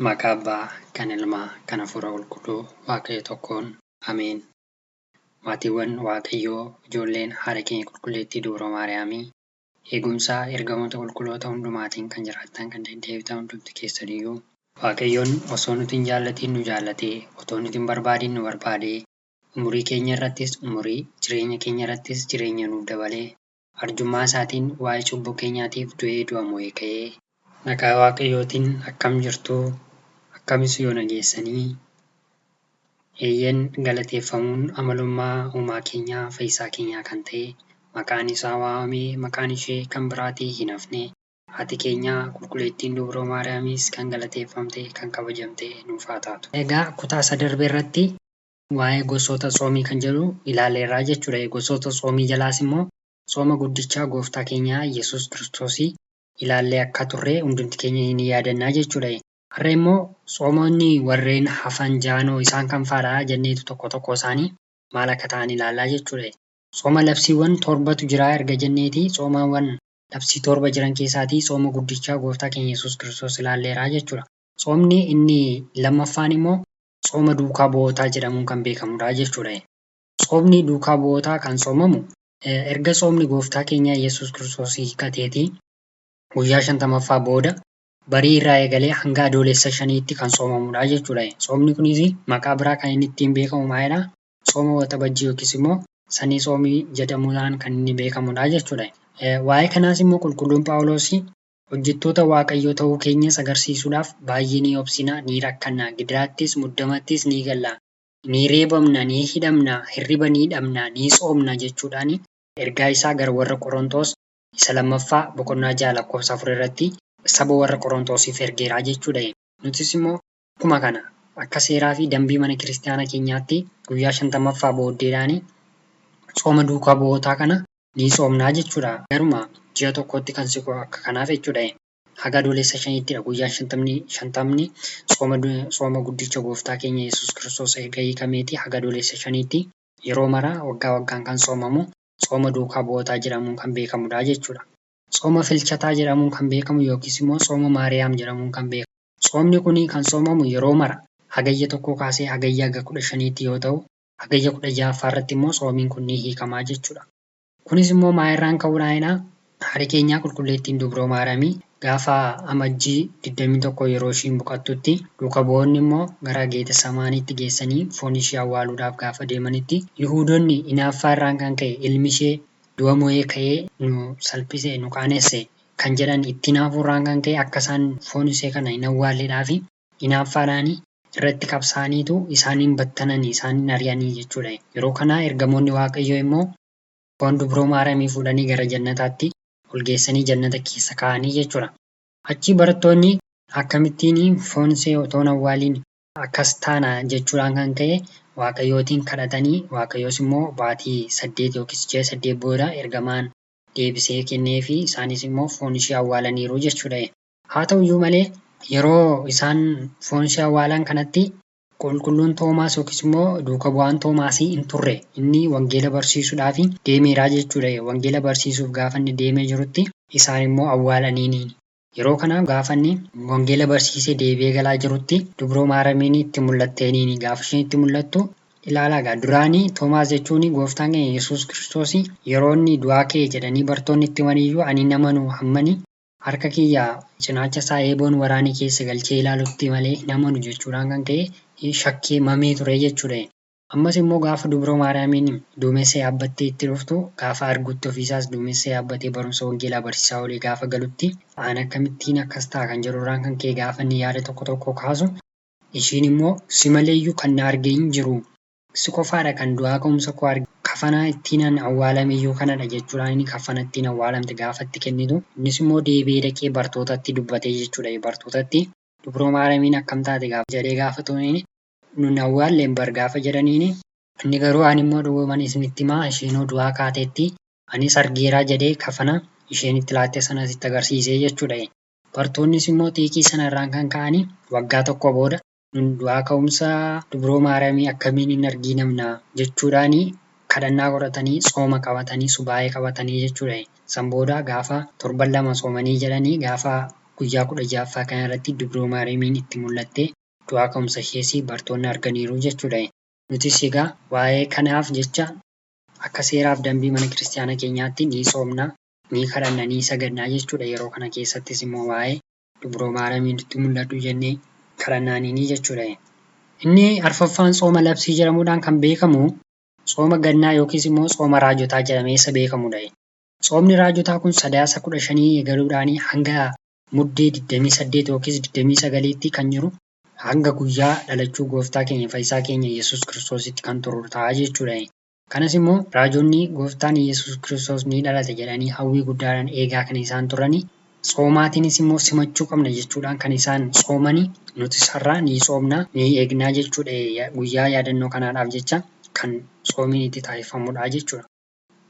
Maqaa Abbaa, kan Ilmaa, kan Hafuura Qulqulluu, Waaqayyo tokkoon. Ameen. Maatiiwwan Waaqayyoo, ijoolleen haadha keenya qulqulleettii Dubroo Maariyaamii, eegumsaa ergamoota qulqulloota hundumaatiin kan jiraattan kan deddeebitan hundumti keessaniyyuu, Waaqayyoon osoo nuti hin jaallatiin nu jaallatee, otoo nuti hin barbaadiin nu barbaadee, umurii keenya irrattis umurii, jireenya keenya irrattis jireenya nuuf dabalee, arjummaa isaatiin waa'ee cubbuu keenyaatiif du'ee du'a mo'ee ka'ee, maqaa Waaqayyootiin akkam jirtuu? Akkamis yoo nageessanii? Eeyyan galateeffamuun amalummaa uumaa keenyaa fayyisaa keenyaa kan ta'e maqaan isaa waamamee maqaan ishee kan biraatii hin hafne haati keenyaa qulqulleettiin Dubroo Maariyaamis kan galateeffamte kan kabajamte nuuf haa taatu. Egaa kutaa isa darbe irratti waa'ee gosoota tsoomii kan jedhu ilaaleerraa jechuudha. Gosoota tsoomii jalaas immoo tsooma guddichaa gooftaa keenyaa Yesuus Kiristoosii ilaallee akka turre hundumti keenya ni yaadannaa jechuudha. Har'a immoo tsoomonni warreen hafan jaanoo isaan kan faadhaa jenneetu tokko isaanii maal akka ta'an ilaallaa jechuudha. Tsooma labsiiwwan torbatu jira erga jenneeti tsoomawwan labsii torba jiran keessaatii tsooma guddichaa gooftaa keenya Yesuus Kiristoos ilaalleeraa jechuudha. Tsoomni inni lammaffaan immoo tsooma duukaa bu'ootaa jedhamuun kan beekamudha jechuudha. Tsoomni duukaa bu'ootaa kan tsoomamu erga tsoomni gooftaa keenya Yesuus Kiristoos hiikateetii guyyaa 50ffaa booda barii irraa eegalee hanga adoolessa 5tti kan tsoomamudha jechuudha. Tsoomni kunis maqaa biraa kan inni ittiin beekamu maalidha? Tsooma waxabajjii yookiis immoo sanii tsoomii jedhamuudhaan kan inni beekamudha jechuudha. Waa'ee kanaas immoo qulqulluun Phaawulos hojjettoota Waaqayyoo ta'uu keenyas agarsiisuudhaaf baay'ee ni obsina, ni rakkanna, gidiraattis muddamattis ni galla, ni reebamna, ni hidhamna, hirriba ni dhabna, ni tsoomna jechuudhaan ergaa isaa gara warra Qorontoos isa lammaffaa boqonnaa 6:4 irratti saba warra Qorontoosiif ergeeraa jechuudha. Nutis immoo akkuma kana akka seeraa fi dambii mana kiristaanaa keenyaatti guyyaa 50ffaa booddeedhaan tsooma duukaa bu'ootaa kana ni tsoomnaa jechuudha. Garuma ji'a tokkotti kan siqu akka kanaaf jechuudha. Haga adoolessa 5ttidha guyyaa 50 tsooma guddicha gooftaa keenya Yesuus Kiristoos erga hiikameeti haga adoolessa 5tti yeroo maraa waggaa waggaan kan tsoomamu tsooma duukaa bu'ootaa jedhamuun kan beekamudha jechuudha. Tsooma filchataa jedhamuun kan beekamu yookiis immoo tsooma Maariyaam jedhamuun kan beekamu. Tsoomni kun kan tsoomamu yeroo mara hagayya 1 kaasee hagayya haga 15tti yoo ta'u, hagayya 16ffaa irratti immoo tsoomiin kun ni hiikamaa jechuudha. Kunis immoo maayirraan ka'uudhaanidha. Haadha keenyaa qulqulleettiin Dubroo Maariyaamii gaafa amajjii 21 yeroo ishiin boqottutti duuka bu'oonni immoo gara Geetesamaaniitti geessanii foon ishee awwaaluudhaaf gaafa deemanitti Yihuudoonni hinaaffaa irraan kan ka'e ilmi ishee du'a mo'ee ka'ee nu salphise nu qaanesse kan jedhan itti hinaafuurraan kan ka'e akka isaan foon ishee kana hin awwaalleedhaaf hinaaffaadhaan irratti qabsaaniitu isaaniin battananii isaaniin ari'anii jechuudha. Yeroo kana ergamoonni Waaqayyoo immoo foon Dubroo Maariyaamii fuudhanii gara jannataatti ol geessanii jannata keessa kaa'anii jechuudha. Achi barattoonni akkamittiin foon ishee otoo hin awwaaliin akkas taana jechuudhaan kan ka'e Waaqayyootiin kadhatanii Waaqayyoos immoo baatii 8 yookiis ji'a 8 booda ergamaan deebisee kennee fi isaanis immoo foon ishee awwaalaniiru jechuudha. Haa ta'uyyuu malee yeroo isaan foon ishee awwaalan kanatti qulqulluun Toomaas yookiis immoo duuka bu'aan Toomaasii hin turre. Inni wangeela barsiisuudhaaf deemeeraa jechuudha. Wangeela barsiisuuf gaafa inni deemee jirutti isaan immoo awwaalaniini. Yeroo kana gaafa inni wangeela barsiisee deebi'ee galaa jirutti Dubroo Maariyaamiin itti mul'atteeniini. Gaafa isheen itti mul'attu ilaalaa duraanii Toomaas jechuun gooftaan keenya Yesuus Kiristoos yeroo inni du'aa ka'e jedhanii bartoonni itti maniyyuu ani namanu hammani harka kiyya cinaacha isaa eeboon waraanii keessa galchee ilaalutti malee namanu jechuudhaan kan ka'e shakkii mamee ture jechuudha. Ammas immoo gaafa Dubroo Maariyaamiin duumessa yaabbattee itti dhuftu gaafa argutti ofiisaas duumessa yaabbatee barumsa wangeelaa barsiisaa olee gaafa galutti aan akkamittiin akkas ta'a kan jedhuurraan kan ka'e gaafa inni yaada tokko kaasu ishiin immoo si maleeyyuu kan na argee hin jiru. Si qofaadha kan du'aa ka'umsa koo arge kafana ittiin awwaalameyyuu kanadha jechuudhaan inni kafana ittiin awwaalamte gaafa itti kennitu innis immoo deebi'ee dhaqee bartootatti dubbatee jechuudha. Bartootatti Dubroo Maariyaamiin akkam taate gaafa jedhee gaafatuun nun awwaalleen bar gaafa jedhaniin inni garuu ani immoo dhugumaan isinitti himaa isheenoo du'aa kaateetti anis argeeraa jedhee kafana isheen itti laatte sanas itti agarsiisee jechuudha. Bartoonnis immoo xiiqii sanarraan kan ka'anii waggaa tokko booda nun du'aa ka'umsa Dubroo Maariyaamii akkamiin hin arginamna jechuudhaan kadhannaa godhatanii tsooma qabatanii subaayee qabatanii jechuudha. San booda gaafa torban 2 soomanii jedhanii gaafa guyyaa 16ffaa kana irratti Dubroo Maariyaamiin itti mul'atte du'aa ka'umsa ishees bartoonni arganiiru jechuudha. Nutis egaa waa'ee kanaaf jecha akka seeraaf dambii mana kiristaanaa keenyaatti ni soomna, ni kadhanna, ni sagadnaa jechuudha. Yeroo kana keessattis immoo waa'ee Dubroo Maariyaamiin itti mul'atu jennee kadhannaanii jechuudha. Inni arfaffaan tsooma labsii jedhamuudhaan kan beekamu tsooma gannaa yookiis immoo tsooma raajotaa jedhamee isa beekamudha. Tsoomni raajotaa kun sadaasa 15 eegaluudhaan hanga muddee 28 yookiis 29tti kan jiru hanga guyyaa dhalachuu gooftaa keenya fayyisaa keenya Yesuus Kiristoositti kan turu ta'a jechuudha. Kanas immoo raajonni gooftaan Yesuus Kiristoos ni dhalate jedhanii hawwii guddaadhaan eegaa kan isaan turani. Tsoomaatiinis immoo simachuu qabna jechuudhaan kan isaan tsoomani. Nutis har'aa ni tsoomna, ni eegnaa jechuudha. Guyyaa yaadannoo kanaadhaaf jecha kan tsoomiin itti taasifamudha jechuudha.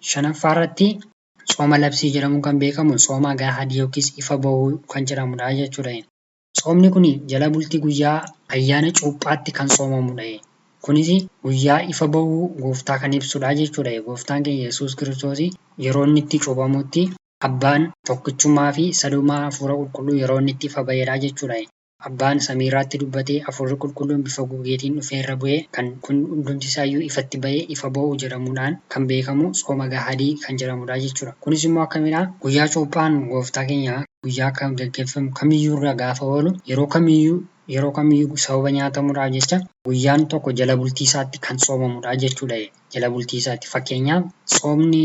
Shanaffaa irratti tsooma labsii jedhamuun kan beekamu tsooma gaahadii yookiis ifa ba'uu kan jedhamudha jechuudha. Tsoomni kun jala bultii guyyaa ayyaana cuuphaatti kan tsoomamudha. Kunis guyyaa ifa ba'uu gooftaa kan ibsudha jechuudha. Gooftaan keenya Yesuus Kiristoos yeroo inni itti cuuphamutti abbaan tokkichummaa fi sadummaa hafuura qulqulluu yeroo inni itti ifa ba'edha jechuudha. Abbaan samiirraatti dubbatee hafuurri qulqulluun bifa gugeetiin dhufee irra bu'ee kan kun hundumti isaayyuu ifatti ba'ee ifa ba'uu jedhamuudhaan kan beekamu tsooma gaahadii kan jedhamudha jechuudha. Kunis immoo akkamidha? Guyyaa cuuphaan gooftaa keenya guyyaa kan gaggeeffamu kamiyyuu irra gaafa oolu yeroo kamiyyuu sababa nyaatamuudhaaf jecha guyyaan tokko jala bultii isaatti kan tsoomamudha jechuudha. Jala bultii isaatti fakkeenyaaf tsoomni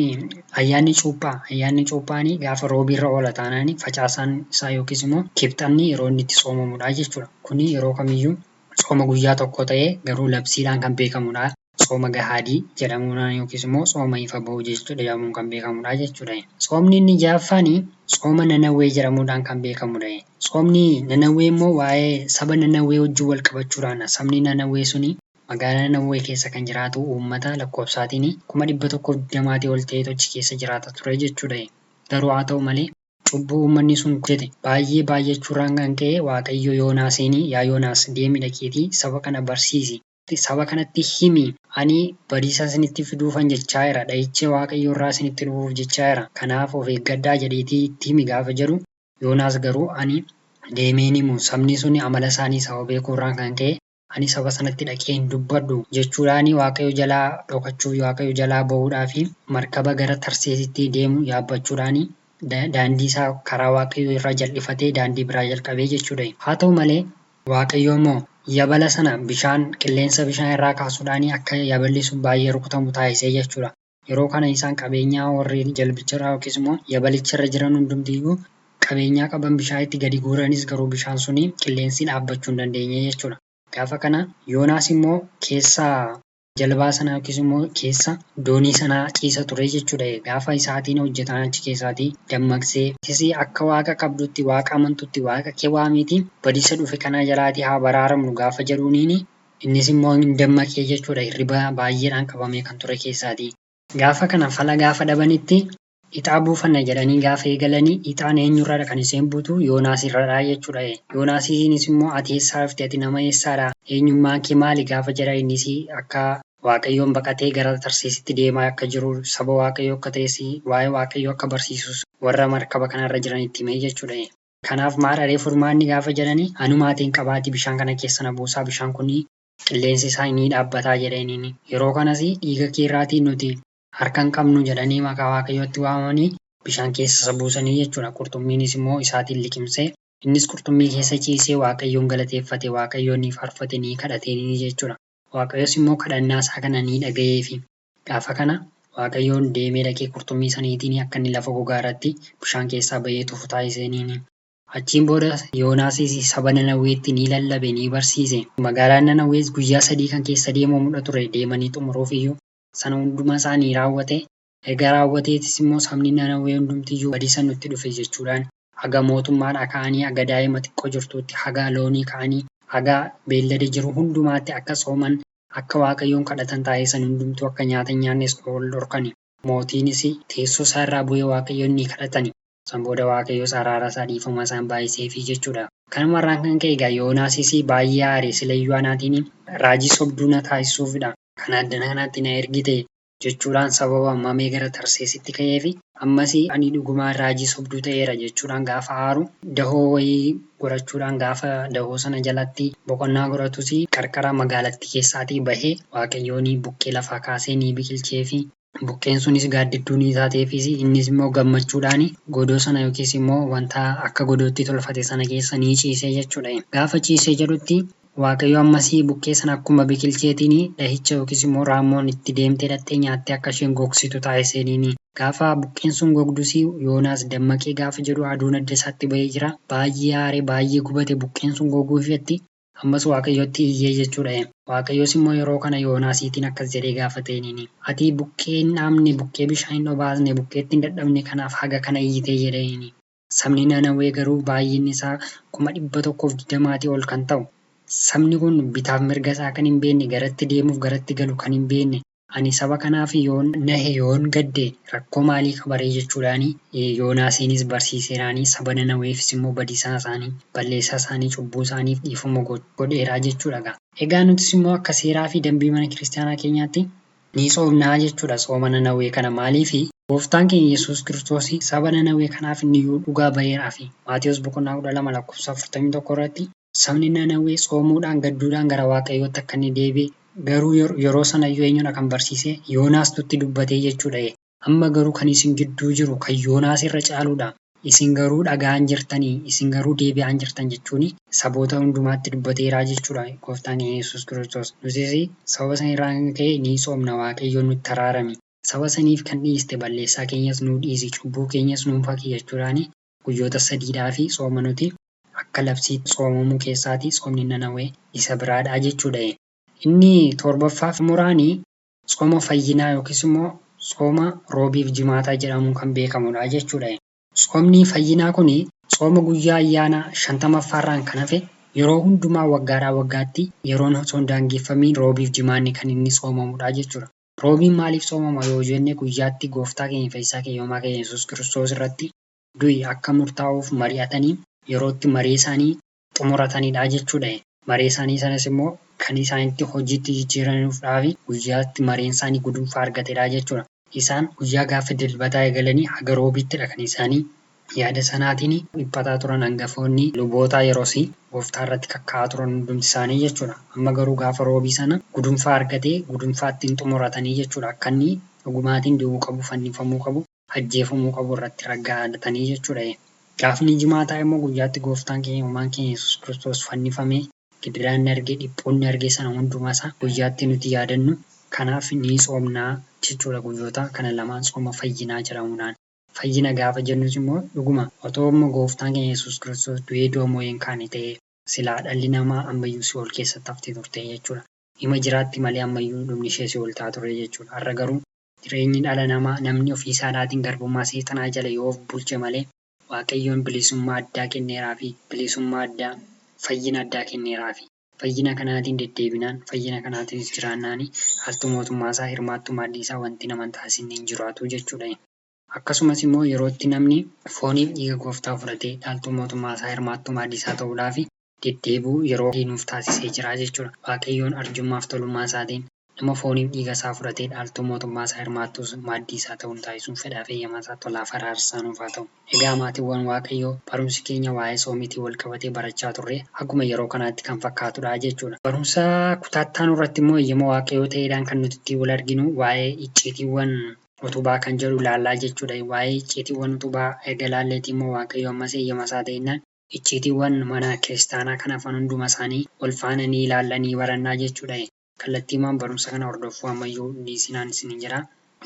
ayyaanni cuuphaanii gaafa roobiirra oola taanaan facaasaan isaa yookiis immoo kibxanni yeroo inni itti tsoomamudha jechuudha. Kuni yeroo kamiyyuu tsooma guyyaa tokko ta'ee garuu labsiidhaan kan beekamudha. Tsooma gaahadii jedhamuudhaan yookiis immoo tsooma ifa ba'uu jedhamuun kan beekamudha jechuudha. Tsoomni inni ja'affaan tsooma Nanawwee jedhamuudhaan kan beekamudha. Tsoomni Nanawwee immoo waa'ee saba Nanawwee wajjin wal qabachuudhaan sabni Nanawwee suni magaalaa Nanawwee keessa kan jiraatu uummata lakkoofsaatiin 120 ol ta'ee tochi keessa jiraata ture jechuudha. Garuu haa ta'u malee cubbuu uummanni sun hojjete baay'ee baay'achuudhaan kan ka'e Waaqayyo Yoonaasiin yaa Yoonaas deemi dhaqiitii saba kana barsiisi. Saba kanatti himi ani badiisa isinitti fiduufan jechaa jira. Dha'icha Waaqayyo irraa isinitti dhufuuf jechaa jira. Kanaaf of eeggadhaa jedheetii itti himi gaafa jedhu Yoonaas garuu ani deemeen himu sabni sun amala isaanii saba beekuu irraan kan ka'e ani saba sanatti dhaqee hin dubbadhu jechuudhaan Waaqayyo jalaa dhokachuuf Waaqayyo jalaa bahuudhaa fi markaba gara Tarseesitti deemu yaabbachuudhaan daandii isaa karaa Waaqayyo irraa jal'ifatee daandii biraa jalqabee jechuudha. Haa ta'u malee Waaqayyo immoo yabala sana qilleensa bishaan irraa kaasuudhaan akka yaballi sun baay'ee rukutamu taasisee jechuudha. Yeroo kana isaan qabeenyaa warri jalbicharraa yookiis immoo yabalicharra jiran hundumtiyyuu qabeenyaa qaban bishaan itti gadi guuranis garuu bishaan suni qilleensi dhaabbachuu hin dandeenye jechuudha. Gaafa kana Yoonaas immoo keessa jalbaa sana yookiis immoo keessa doonii sanaa ciisa ture jechuudha. Gaafa isaatiin hojjetan achi keessaatii dammaqsee akka waaqa qabdutti waaqa amantutti waaqa kee waamiitii badiisa dhufe kana jalaatii haa baraaramnu gaafa jedhuuniini innis immoo hin dammaqee jechuudha. Hirriba baay'eedhaan qabamee kan ture keessaatii. Gaafa kana fala gaafa dhabanitti ixaa buufanna jedhanii gaafa eegalanii ixaan eenyurradha kan iseen buutu Yoonaas irradha jechuudha. Yoonaasiinis immoo ati eessaa dhufte ati nama eessaadha eenyummaan kee maali gaafa jedha innis akka Waaqayyoon baqatee gara Tarseesitti deemaa akka jiru saba Waaqayyoo akka ta'es waa'ee Waaqayyoo akka barsiisus warra markaba kanarra jiran itti himee jechuudha. Kanaaf maadharee furmaanni gaafa jedhanii anumaatiin qabaatii bishaan kana keessa na buusaa bishaan kun qilleensi isaa ni dhaabbataa jedhaniini. Yeroo kanas dhiiga keerraatiin nuti harkan qabnu jedhanii maqaa Waaqayyootti waamanii bishaan keessa buusanii jechuudha. Qurxummiinis immoo isaatiin liqimsee innis qurxummii keessa ciisee Waaqayyoon galateeffate Waaqayyoon ni faarfate ni kadhate jechuudha. Waaqayyoos immoo kadhannaa isaa kana ni dhagayeefi gaafa kana Waaqayyoon deemee dhaqee qurxummii saniitiin akka inni lafa gogaa irratti bishaan keessaa bahee tufu taasisaniini. Achiin booda Yoonaasis saba Nanawweetti ni lallabe ni barsiise. Magaalaan Nanawwees guyyaa 3 kan keessa deemamudha ture deemanii xumuruuf iyyuu sana hunduma isaanii raawwate. Egaa raawwateetis immoo sabni Nanawwee hundumtiyyuu badiisa nutti dhufe jechuudhaan haga mootummaadhaa ka'anii haga daa'ima xiqqoo jirtuutti haga loonii ka'anii haga beellada jiru hundumaatti akka sooman akka Waaqayyoon kadhatan taasisan hundumtuu akka nyaata nyaannes ol dhorkani. Mootiinis teessoo isaa irraa bu'ee Waaqayyoon ni kadhatani. San booda Waaqayyoos araara isaa dhiifama isaan baay'iseefi jechuudha. Kanumarraan kan ka'e egaa Yoonaasis baay'ee aare silayyuu anaatiin raajii sobduu na taasisuufidha. Kan addana kanatti na ergite jechuudhaan sababa waamamee gara Tarseesitti ka'eefi ammas ani dhugumaan raajii sobduu ta'eera jechuudhaan gaafa aaru dahoo wayii gorachuudhaan gaafa dahoo sana jalatti boqonnaa godhatus qarqara magaalattii keessaatii bahee Waaqayyoon buqqee lafaa kaasee ni biqilchee fi buqqeen sunis gaaddidduu ni taateefis innis immoo gammachuudhaan godoo sana yookiis immoo wanta akka godootti tolfate sana keessa ni ciisee jechuudha. Gaafa ciisee jedhutti Waaqayyo ammasii buqqee sana akkuma biqilcheetiin dhahicha yookiis immoo raammoon itti deemtee dhattee nyaattee akka isheen gogsitu taasisaniini. Gaafa buqqeen sun gogdus Yoonaas dammaqee gaafa jedhu aduun adda isaatti bahee jira. Baay'ee aaree baay'ee gubate buqqeen sun goguufetti ammas Waaqayyotti iyyee jechuudha. Waaqayyos immoo yeroo kana Yoonaasiitiin akkas jedhee gaafateeniini. Ati buqqee hin dhaabne, buqqee bishaan hin obaasne, buqqee ittiin dadhabne kanaaf haga kana iyyitee jedheeni. Sabni Nanawwee garuu baay'inni isaa 120 ol kan ta'u. Sabni kun bitaaf mirga isaa kan hin beekne, garatti deemuuf garatti galu kan hin beekne, ani saba kanaaf yoon nahe yoon gadde rakkoo maalii qabaree jechuudhaan Yoonaasiinis barsiiseeraanii saba Nanawweefis immoo badiisaa isaanii, balleessaa isaanii, cubbuu isaaniif dhiifama godheeraa jechuudha. Egaa nutis immoo akka seeraa fi dambii mana kiristaanaa keenyaatti ni soomnaa jechuudha sooma Nanawwee kana. Maaliif Gooftaan keenya Yesuus Kiristoos saba Nanawwee kanaaf inni dhugaa baheeraa fi Maatiyos boqonnaa 12:41 irratti sabni Nanawwee soomuudhaan gadduudhaan gara Waaqayyootti akka inni deebi'e garuu yeroo sana eenyudha kan barsiise Yoonaastutti dubbatee jechuudha. Amma garuu kan isin gidduu jiru kan Yoonaas irra caaluudha. Isin garuu dhaga'an jirtanii, isin garuu deebi'an jirtan jechuun saboota hundumaatti dubbateeraa jechuudha Gooftaan keenya Yesuus Kiristoos. Nutis saba sana irraa ka'e ni soomna, Waaqayyoon nutti araarami. Saba saniif kan dhiiste balleessaa keenyas nuu dhiisi, cubbuu keenyas nuu faki jechuudhaan guyyoota 3 fi sooma nuti akka labsiitti soomamuu keessaati soomni Nanawwee isa biraadhaa jechuudha. Inni 7ffaa muraanii sooma fayyinaa yookiis immoo sooma roobiif jimaataa jedhamuun kan beekamudha jechuudha. Soomni fayyinaa kun sooma guyyaa ayyaana 50ffaarraan kan hafe yeroo hundumaa waggaadhaa waggaatti yeroon osoo hin daangeffamiin roobiif jimaanni kan inni soomamudha jechuudha. Roobiin maaliif soomama yoo jenne guyyaatti Gooftaa keenya Fayyisaa keenya Yesuus Kiristoos irratti du'i akka murtaa'uuf mari'atanii yerootti maree isaanii xumuratanidha jechuudha. Maree isaanii sanas immoo kan isaanitti hojiitti jijjiiranuudhaaf guyyaatti mareen isaanii gudunfaa argatedha jechuudha. Isaan guyyaa gaafa dilbataa eegalanii haga roobiittidha kan isaanii yaada sanaatiin dhiphataa turan hangafoonni luboota yeroos Gooftaa irratti kakka'aa turan hundumti isaanii jechuudha. Amma garuu gaafa roobii sana gudunfaa argatee gudunfaa ittiin xumuratanii jechuudha. Akka inni dhugumaatiin du'uu qabu, fannifamuu qabu, ajjeefamuu qabu irratti raggaa'atanii jechuudha. Gaafni jimaataa immoo guyyaatti Gooftaan keenya uumaan keenya Yesuus Kiristoos fannifamee gidiraan argee dhiphoonni argee sana hundumasaa guyyaatti nuti yaadannu. Kanaaf ni soomnaa jechuudha guyyoota kana lamaan sooma fayyinaa jedhamuudhaan. Fayyina gaafa jennus immoo dhuguma otoo immoo Gooftaan keenya Yesuus Kiristoos du'ee doomoo hin kaane ta'ee silaa dhalli namaa ammayyuu Si'ool keessatti haftee turte jechuudha. Hima jiraatti malee ammayyuu dhumni ishee Si'ool ta'a ture jechuudha. Har'a garuu jireenyi dhala namaa namni ofii isaatiin garbummaa seexanaa jala yoo of bulche malee Waaqayyoon bilisummaa addaa kenneeraa fi bilisummaa addaa fayyina addaa kenneeraa fi fayyina kanaatiin deddeebinaan fayyina kanaatiinis jiraannaan haaltu mootummaa isaa hirmaattuu maaddii isaa wanti nama taasisne hin jiraatu jechuudha. Akkasumas immoo yerootti namni fooniif dhiiga Gooftaa fudhatee dhaaltuu mootummaa isaa hirmaattuu maaddii isaa ta'uudhaaf deddeebi'uu yeroo nuuf taasisee jira jechuudha. Waaqayyoon arjummaaf tolummaa isaatiin nama fooniif dhiiga isaa fudhatee dhaaltuu mootummaa isaa hirmaattuu maaddii isaa ta'uun taasisuun fedhaa fi eeyyamaa isaa tolaaf araarsaa nuuf haa ta'u. Egaa maatiiwwan Waaqayyoo barumsi keenya waa'ee soomitii wal qabatee barachaa turre akkuma yeroo kanaatti kan fakkaatudha jechuudha. Barumsa kutaattaan irratti immoo eeyyama Waaqayyoo ta'eedhaan kan nuti ittiin wal arginu waa'ee icciitiiwwan utubaa kan jedhu ilaallaa jechuudha. Waa'ee icciitiiwwan utubaa erga ilaalleetii immoo Waaqayyo ammas eeyyama isaa ta'ennaan icciitiiwwan mana kiristaanaa kan hafan hunduma isaanii wal faana ni ilaallanii barannaa jechuudha. Kallattiimaan barumsa kana hordofuu ammayyuu dhiisinaan isin jira.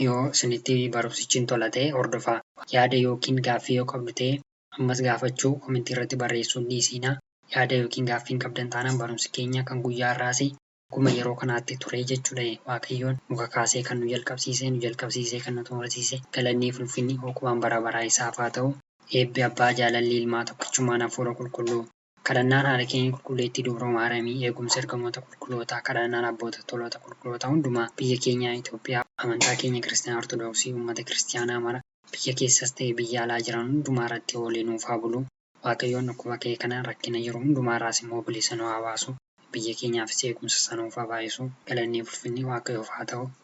Yoo isinitti barumsichi tola ta'e hordofaa. Yaada yookiin gaaffii yoo qabdu ta'e ammas gaafachuu komentii irratti barreessuun dhiisinaa. Yaada yookiin gaaffii hin qabdan taanaan barumsi keenya kan guyyaa irraas akkuma yeroo kanaatti ture jechuudha. Waaqayyoon muka kaasee kan nu jalqabsiisee kan nu xumursiise galannii fi ulfinni hooqumaan bara baraa isaaf haa ta'u. Eebbi abbaa jaalalli ilmaa tokkichummaan hafuura qulqulluu kadhannaan haadha keenya qulqulleettii dubroo maaramii eegumsa ergamoota qulqullootaa kadhannaan abboota toloota qulqulloota hundumaa biyya keenya Itoophiyaa amantaa keenya kiristaanaa ortodoksii uummata kiristaanaa mara biyya keessas ta'e biyya alaa jiran hundumaa irratti oolee nuuf haa bulu. Waaqayyoon akkuma kee kana rakkina jiru hundumaa irraas immoo bilisa nu haa baasu. Biyya keenyaafis eegumsa sanuuf haa baay'isu. Galannii ulfinni Waaqayyoof haa ta'u.